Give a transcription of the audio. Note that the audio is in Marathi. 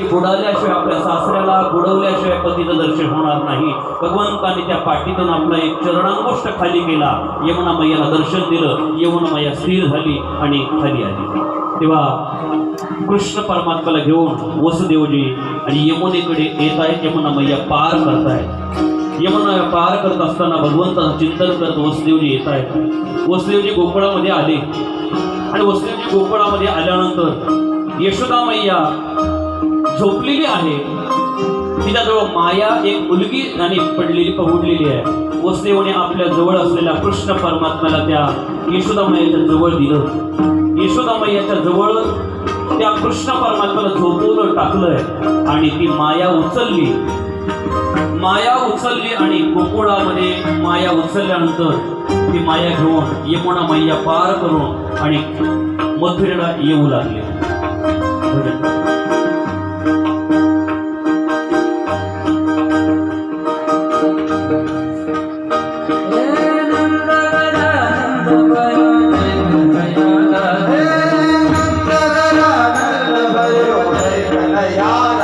बुडाल्याशिवाय आपल्या सासऱ्याला बुडवल्याशिवाय पतीचं दर्शन होणार नाही. भगवंताने त्या पाठीतून आपला एक चरणांगोष्ठ खाली केला, यमुना मैयाला दर्शन दिलं, यमुना मैया स्थिर झाली आणि खाली आली. तेव्हा कृष्ण परमात्म्याला घेऊन वसुदेवजी आणि यमुनेकडे येत आहेत. यमुना मैया पार करतायत. यमुना पार करत असताना भगवंताचं चिंतन करत वसुदेवजी येत आहेत. वसुदेवजी गोकुळामध्ये आले आणि वसुदेवजी गोकुळामध्ये आल्यानंतर यशोदा मैया झोपलेली आहे. तिच्याजवळ माया एक मुलगी आणि पडलेली आहे. वसुदेवाने आपल्या जवळ असलेल्या कृष्ण परमात्म्याला त्या यशोदा मैयाच्या जवळ दिलं. यशोदा मैयाच्या जवळ त्या कृष्ण परमात्म्याला झोपवून टाकलंय आणि ती माया उचलली. माया उचलली आणि गोकुळामध्ये माया उचलल्यानंतर ती माया घेऊन यमुना मैया पार करून आणि मथुरेला येऊ लागले. यार